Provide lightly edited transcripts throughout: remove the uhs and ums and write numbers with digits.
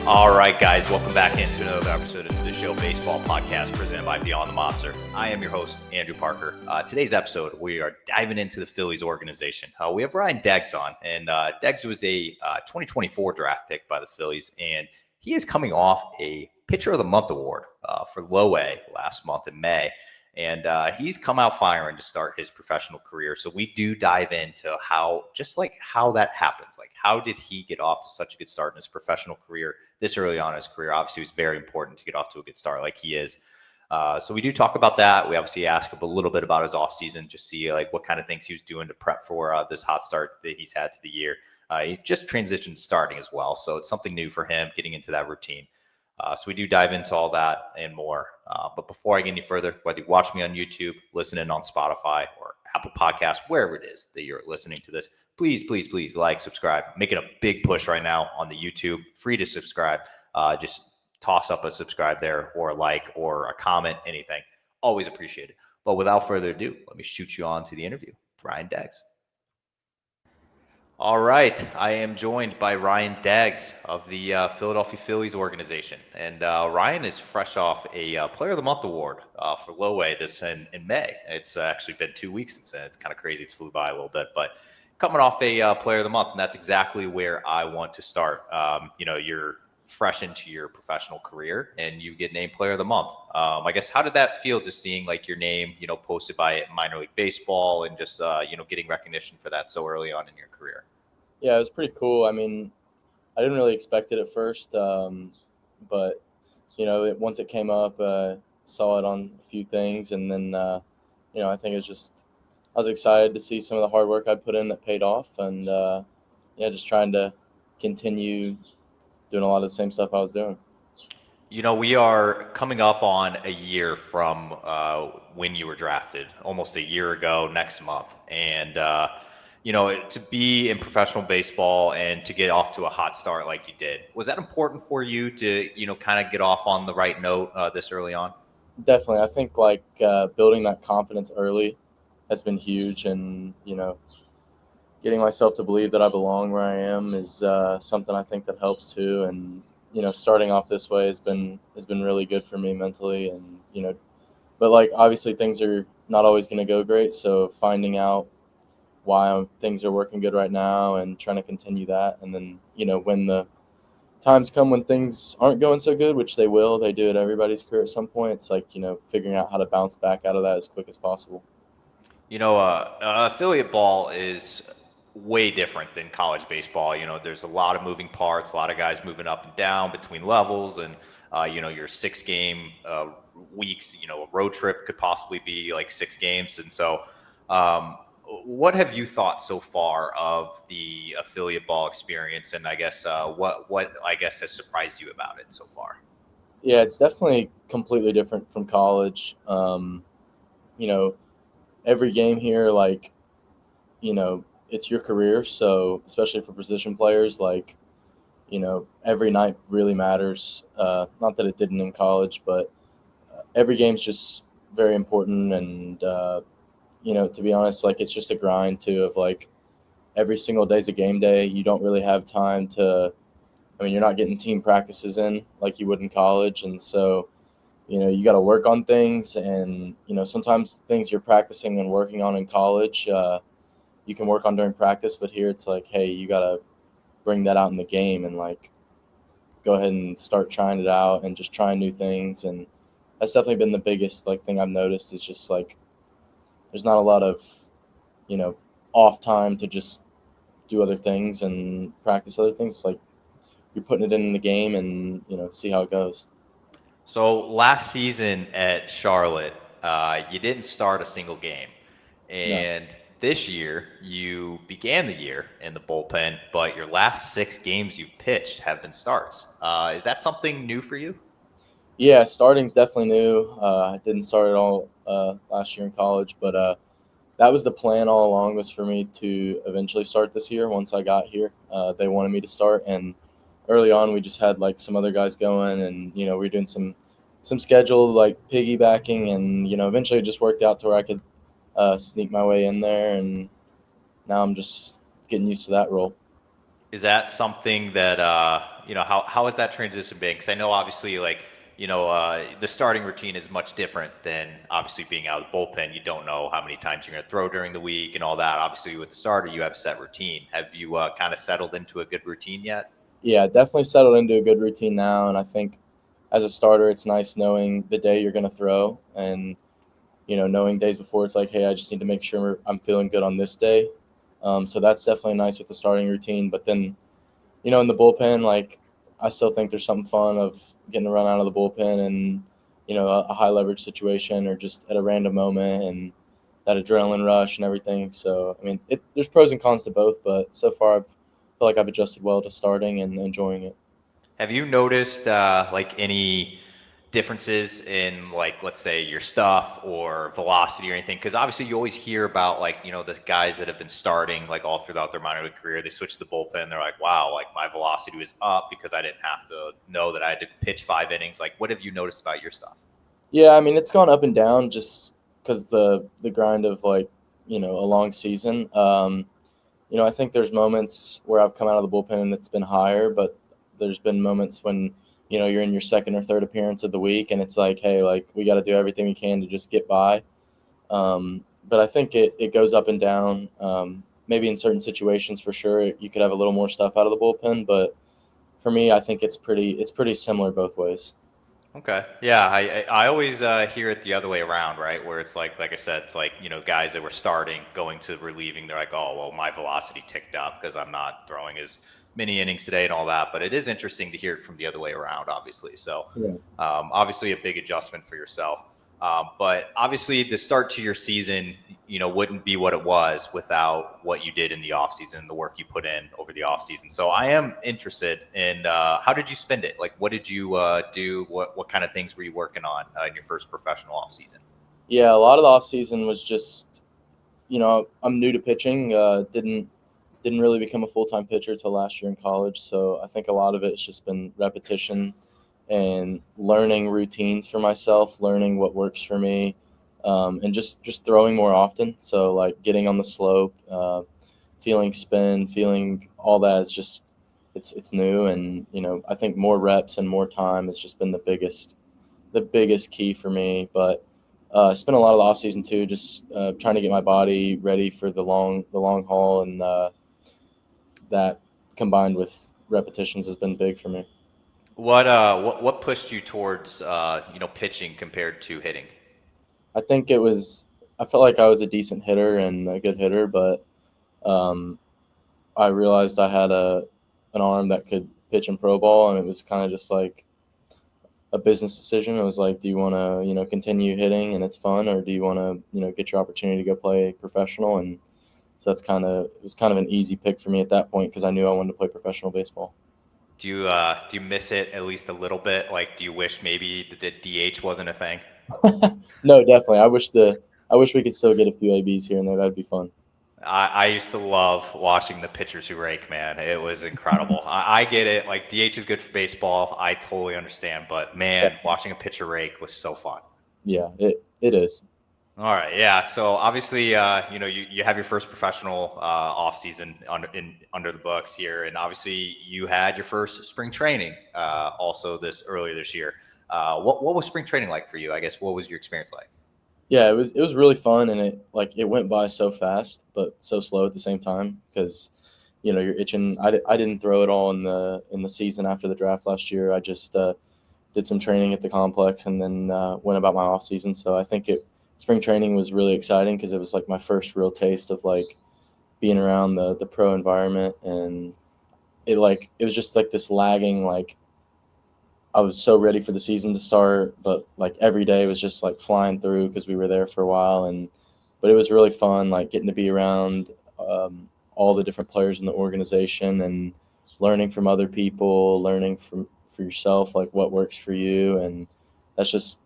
All right, guys, welcome back into another episode of the show Baseball Podcast presented by Beyond the Monster. I am your host, Andrew Parker. Today's episode, we are diving into the Phillies organization. We have Ryan Degges on, and Degges was a 2024 draft pick by the Phillies, and he is coming off a Pitcher of the Month award for Low-A last month in May. And he's come out firing to start his professional career. So we do dive into how that happens. Like, how did he get off to such a good start in his professional career this early on in his career? Obviously, it was very important to get off to a good start like he is. So we do talk about that. We obviously ask him a little bit about his offseason, just see like what kind of things he was doing to prep for this hot start that he's had to the year. He just transitioned to starting as well. So it's something new for him getting into that routine. So we do dive into all that and more. But before I get any further, whether you watch me on YouTube, listen in on Spotify or Apple Podcasts, wherever it is that you're listening to this, please like, subscribe. Making a big push right now on the YouTube. Free to subscribe. Just toss up a subscribe there or a like or a comment, anything. Always appreciate it. But without further ado, let me shoot you on to the interview. Ryan Degges. All right, I am joined by Ryan Degges of the Philadelphia Phillies organization, and Ryan is fresh off a Player of the Month award for Low-A this in May. It's actually been 2 weeks since then. It's kind of crazy. It's flew by a little bit, but coming off a Player of the Month, and that's exactly where I want to start. You're fresh into your professional career, and you get named Player of the Month. I guess, how did that feel, just seeing like your name, posted by minor league baseball, and just getting recognition for that so early on in your career? Yeah, it was pretty cool. I mean, I didn't really expect it at first, but once it came up, saw it on a few things, and then I think I was excited to see some of the hard work I put in that paid off, and just trying to continue doing a lot of the same stuff I was doing. We are coming up on a year from when you were drafted, almost a year ago next month. And, to be in professional baseball and to get off to a hot start like you did, was that important for you to, kind of get off on the right note this early on? Definitely. I think building that confidence early has been huge, and, getting myself to believe that I belong where I am is something I think that helps too. And, starting off this way has been really good for me mentally, and, but obviously things are not always going to go great. So finding out why things are working good right now and trying to continue that. And then, when the times come when things aren't going so good, which they do it everybody's career at some point, it's figuring out how to bounce back out of that as quick as possible. Affiliate ball is way different than college baseball. There's a lot of moving parts, a lot of guys moving up and down between levels, and your 6-game weeks, a road trip could possibly be like 6 games. And so what have you thought so far of the affiliate ball experience, and I guess what has surprised you about it so far? Yeah, it's definitely completely different from college. Every game here, it's your career. So especially for position players, every night really matters. Not that it didn't in college, but every game's just very important. And, to be honest, it's just a grind too of every single day's a game day. You don't really have time you're not getting team practices in like you would in college. And so, you got to work on things, and, sometimes things you're practicing and working on in college, you can work on during practice, but here it's hey, you got to bring that out in the game and go ahead and start trying it out and just trying new things. And that's definitely been the biggest thing I've noticed is just there's not a lot of, off time to just do other things and practice other things. It's you're putting it in the game and, see how it goes. So last season at Charlotte, you didn't start a single game. And this year, you began the year in the bullpen, but your last 6 games you've pitched have been starts. Is that something new for you? Yeah, starting's definitely new. I didn't start at all last year in college, but that was the plan all along, was for me to eventually start this year once I got here. They wanted me to start, and early on we just had some other guys going, and we were doing some scheduled piggybacking, and eventually it just worked out to where I could sneak my way in there, and now I'm just getting used to that role. Is that something that how has that transition been? Because I know obviously the starting routine is much different than obviously being out of the bullpen. You don't know how many times you're going to throw during the week and all that. Obviously, with the starter, you have a set routine. Have you kind of settled into a good routine yet? Yeah, definitely settled into a good routine now, and I think as a starter, it's nice knowing the day you're going to throw, and knowing days before, it's like, hey, I just need to make sure I'm feeling good on this day. So that's definitely nice with the starting routine. But then, in the bullpen, like I still think there's something fun of getting to run out of the bullpen and a high leverage situation or just at a random moment and that adrenaline rush and everything. So I mean, there's pros and cons to both, but so far I feel like I've adjusted well to starting and enjoying it. Have you noticed any differences in let's say your stuff or velocity or anything? Because obviously you always hear about the guys that have been starting like all throughout their minor league career. They switch to the bullpen. They're like, wow, like my velocity was up because I didn't have to know that I had to pitch 5 innings. Like, what have you noticed about your stuff? Yeah, I mean it's gone up and down just because the grind of a long season. I think there's moments where I've come out of the bullpen and it's been higher, but there's been moments when you're in your second or third appearance of the week and it's like, hey, like we got to do everything we can to just get by. But I think it goes up and down. Maybe in certain situations for sure you could have a little more stuff out of the bullpen, but for me I think it's pretty similar both ways. Okay. Yeah, I always hear it the other way around, right? Where it's like I said, it's like guys that were starting going to relieving, they're like, oh well, my velocity ticked up because I'm not throwing as many innings today and all that. But it is interesting to hear it from the other way around, obviously. So Yeah. obviously a big adjustment for yourself. But obviously the start to your season, wouldn't be what it was without what you did in the offseason and the work you put in over the offseason. So I am interested in how did you spend it? Like, what did you do? What kind of things were you working on in your first professional offseason? Yeah, a lot of the offseason was just, I'm new to pitching. Didn't really become a full-time pitcher till last year in college. So I think a lot of it's just been repetition and learning routines for myself, learning what works for me, and just throwing more often. So like getting on the slope, feeling spin, feeling all that is just it's new, and I think more reps and more time has just been the biggest key for me. But spent a lot of the off season too, just trying to get my body ready for the long haul, and that combined with repetitions has been big for me. What pushed you towards pitching compared to hitting? I felt like I was a decent hitter and a good hitter, but um, I realized I had an arm that could pitch in pro ball, and it was kind of just like a business decision. It was like, do you want to continue hitting and it's fun, or do you want to get your opportunity to go play professional? And so it was kind of an easy pick for me at that point because I knew I wanted to play professional baseball. Do you miss it at least a little bit? Like, do you wish maybe the DH wasn't a thing? No, definitely. I wish we could still get a few ABs here and there. That'd be fun. I used to love watching the pitchers who rake, man. It was incredible. I get it. Like, DH is good for baseball. I totally understand. But, man, watching a pitcher rake was so fun. Yeah, it is. All right. Yeah. So, obviously, you have your first professional off season under the books here. And obviously, you had your first spring training also earlier this year. What was spring training like for you? I guess, what was your experience like? Yeah, it was really fun, and it went by so fast, but so slow at the same time because you're itching. I didn't throw it all in the season after the draft last year. I just did some training at the complex and then went about my off season. So I think spring training was really exciting because it was like my first real taste of like being around the pro environment, and it was just like this lagging, like I was so ready for the season to start, but like every day was just like flying through because we were there for a while. But it was really fun, like getting to be around all the different players in the organization and learning from other people, learning for yourself, like what works for you. And that's just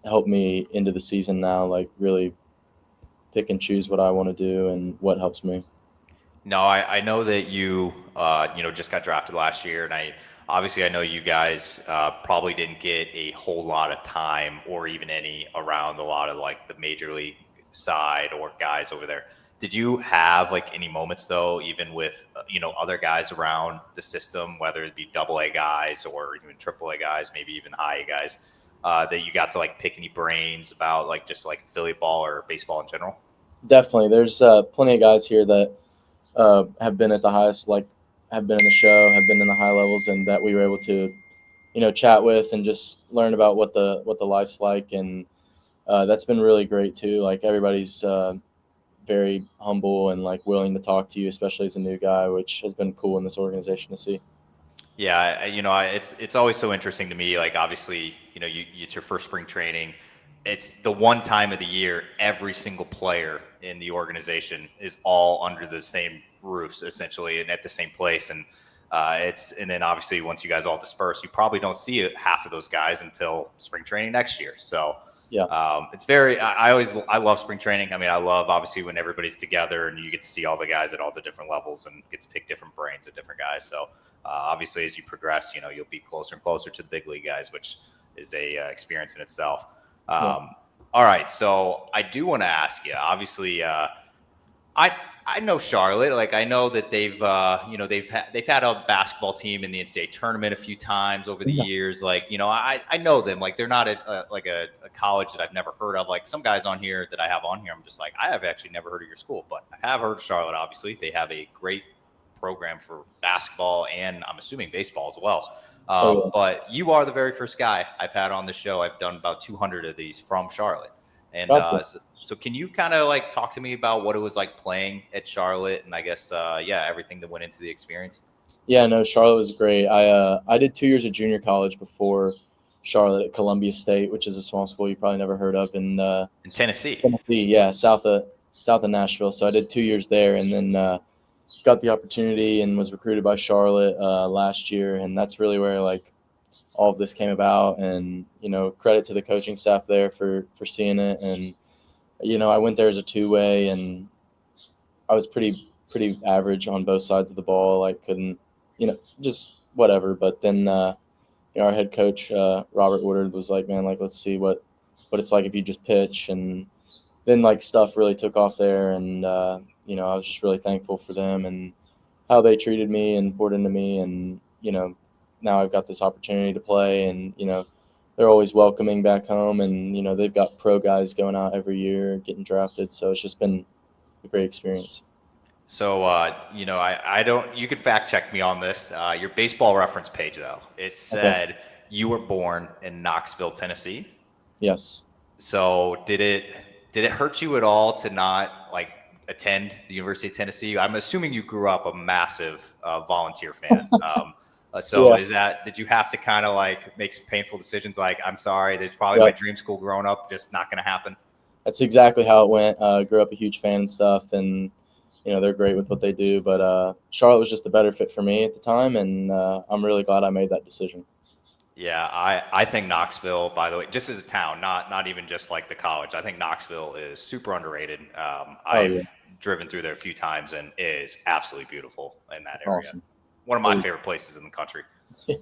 helped me into the season now, like really pick and choose what I want to do and what helps me. No, I know that you just got drafted last year, and I know you guys probably didn't get a whole lot of time or even any around a lot of like the major league side or guys over there. Did you have like any moments though, even with other guys around the system, whether it be AA guys or even AAA guys, maybe even high A guys, that you got to like pick any brains about like just like Philly ball or baseball in general? Definitely. There's plenty of guys here that have been at the highest, like have been in the show, have been in the high levels, and that we were able to, chat with and just learn about what the life's like, and that's been really great too. Like everybody's very humble and like willing to talk to you, especially as a new guy, which has been cool in this organization to see. Yeah, it's always so interesting to me. Like, obviously, it's your first spring training. It's the one time of the year every single player in the organization is all under the same roofs, essentially, and at the same place. And then obviously once you guys all disperse, you probably don't see half of those guys until spring training next year. So Yeah. it's very. I love spring training. I mean, I love obviously when everybody's together and you get to see all the guys at all the different levels and get to pick different brains of different guys. So obviously, as you progress, you'll be closer and closer to the big league guys, which is a experience in itself. Yeah. All right, so I do want to ask you. Obviously, I know Charlotte. Like I know that they've had a basketball team in the NCAA tournament a few times over the Yeah. years. Like I know them. Like they're not a college that I've never heard of. Like some guys on here that I have on here, I'm just like I have actually never heard of your school, but I have heard of Charlotte. Obviously, they have a great program for basketball and I'm assuming baseball as well. Oh, yeah. But you are the very first guy I've had on the show. I've done about 200 of these from Charlotte. And Gotcha. so can you kind of like talk to me about what it was like playing at Charlotte and I guess, everything that went into the experience? Yeah, no, Charlotte was great. I did 2 years of junior college before Charlotte at Columbia State, which is a small school you probably never heard of in In Tennessee. Tennessee. Yeah, south of Nashville. So I did 2 years there, and then got the opportunity and was recruited by Charlotte last year, and that's really where like all of this came about. And credit to the coaching staff there for seeing it. And I went there as a two-way, and I was pretty average on both sides of the ball. Like couldn't, just whatever. But then our head coach Robert Woodard was like, man, like let's see what it's like if you just pitch. And then like stuff really took off there, and I was just really thankful for them and how they treated me and poured into me. And now I've got this opportunity to play, and they're always welcoming back home, and they've got pro guys going out every year getting drafted, so it's just been a great experience. So, I don't, you could fact check me on this. Your baseball reference page, though, it Okay. said you were born in Knoxville, Tennessee. Yes. So did it hurt you at all to not like attend the University of Tennessee? I'm assuming you grew up a massive volunteer fan. So Yeah. did you have to kind of like make some painful decisions? Like, I'm sorry, there's probably my Yep. dream school growing up, just not going to happen. That's exactly how it went. Grew up a huge fan and stuff, and they're great with what they do. But Charlotte was just a better fit for me at the time, and I'm really glad I made that decision. Yeah, I think Knoxville, by the way, just as a town, not even just like the college. I think Knoxville is super underrated. Oh yeah, I've driven through there a few times and it is absolutely beautiful in that area. awesome. One of my Oh, favorite places in the country. yeah.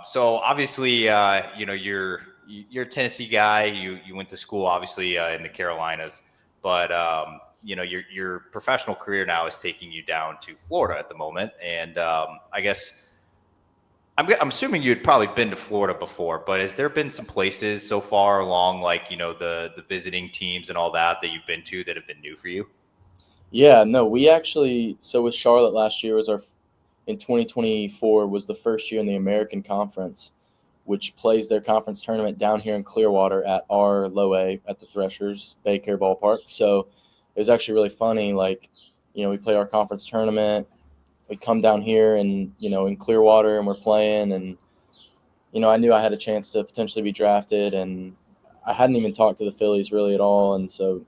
So obviously, you're a Tennessee guy. You went to school obviously in the Carolinas, but your professional career now is taking you down to Florida at the moment, and I guess. I'm assuming you had probably been to Florida before, but has there been some places so far along, like the visiting teams and all that you've been to that have been new for you? Yeah, no, we actually, so with Charlotte last year was in 2024 was the first year in the American Conference, which plays their conference tournament down here in Clearwater at our Low-A at the Threshers Baycare Ballpark. So it was actually really funny. Like, we play our conference tournament, we come down here and, in Clearwater, and we're playing, and, I knew I had a chance to potentially be drafted, and I hadn't even talked to the Phillies really at all. And so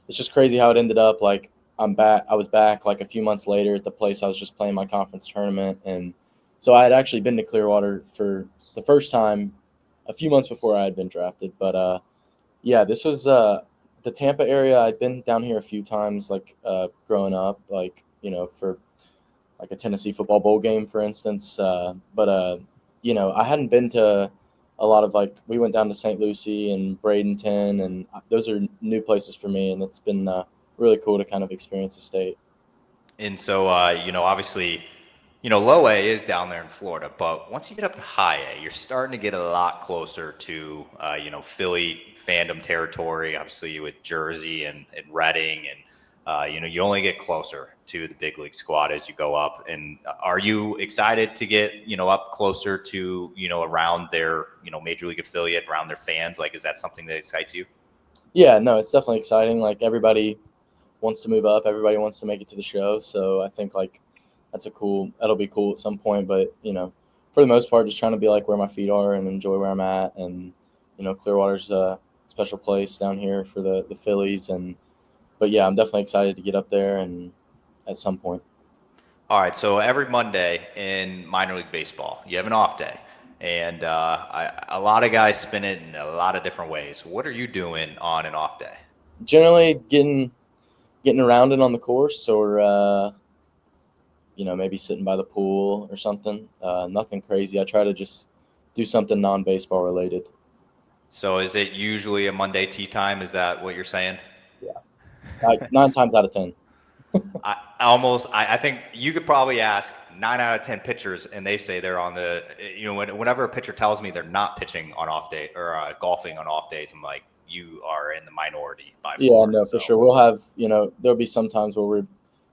it's just crazy how it ended up. Like I was back like a few months later at the place I was just playing my conference tournament. And so I had actually been to Clearwater for the first time a few months before I had been drafted. But yeah, this was the Tampa area. I'd been down here a few times, like growing up, like, for like a Tennessee football bowl game, for instance. But I hadn't been to a lot of, like, we went down to St. Lucie and Bradenton, and those are new places for me. And it's been really cool to kind of experience the state. And so, obviously, Low-A is down there in Florida, but once you get up to High A, you're starting to get a lot closer to, Philly fandom territory, obviously with Jersey and Reading. And, you only get closer to the big league squad as you go up. And are you excited to get, up closer to, around their, major league affiliate, around their fans? Like, is that something that excites you? Yeah, no, it's definitely exciting. Like everybody wants to move up, everybody wants to make it to the show. So I think like that'll be cool at some point. But for the most part, just trying to be like where my feet are and enjoy where I'm at. And Clearwater's a special place down here for the Phillies. But yeah, I'm definitely excited to get up there and at some point. All right, so every Monday in minor league baseball, you have an off day, and a lot of guys spin it in a lot of different ways. What are you doing on an off day? Generally getting around it on the course, or maybe sitting by the pool or something. Nothing crazy. I try to just do something non-baseball related. So is it usually a Monday tea time? Is that what you're saying? Yeah, like 9 times out of 10. I think you could probably ask 9 out of 10 pitchers, and they say they're on the. Whenever a pitcher tells me they're not pitching on off day or golfing on off days, I'm like, you are in the minority by far. Yeah, no, for sure. We'll have there'll be some times where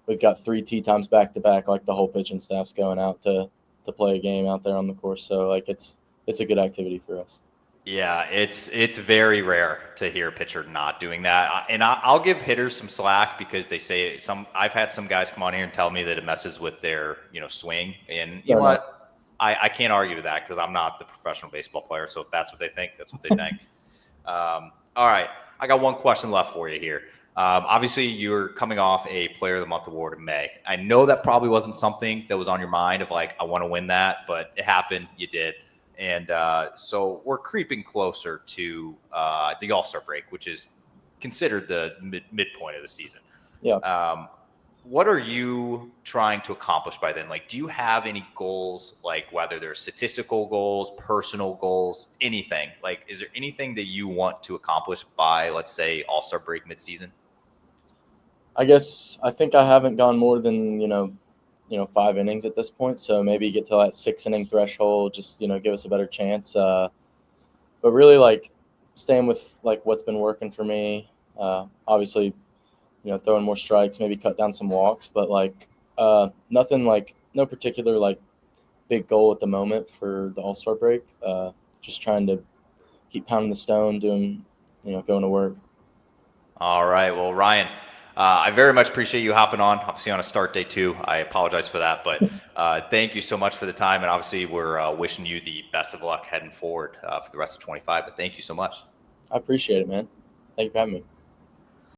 we've got 3 tee times back to back, like the whole pitching staff's going out to play a game out there on the course. So like it's a good activity for us. Yeah, it's very rare to hear a pitcher not doing that, and I'll give hitters some slack because they say I've had some guys come on here and tell me that it messes with their swing, and you know what, I can't argue with that because I'm not the professional baseball player. So if that's what they think, that's what they think. All right, I got one question left for you here. Obviously, you're coming off a Player of the Month award in May. I know that probably wasn't something that was on your mind of like, I want to win that, but it happened. You did. And so we're creeping closer to the All-Star break, which is considered the midpoint of the season. Yeah. What are you trying to accomplish by then? Like, do you have any goals, like whether they're statistical goals, personal goals, anything? Like, is there anything that you want to accomplish by, let's say, All-Star break midseason? I think I haven't gone more than 5 innings at this point, so maybe get to that 6-inning threshold, just give us a better chance. But really, like staying with like what's been working for me. Obviously, throwing more strikes, maybe cut down some walks, but like nothing, like no particular like big goal at the moment for the All-Star break. Just trying to keep pounding the stone, doing going to work. All right, well, Ryan, I very much appreciate you hopping on, obviously on a start day too. I apologize for that, but thank you so much for the time. And obviously we're wishing you the best of luck heading forward for the rest of 25, but thank you so much. I appreciate it, man. Thank you for having me.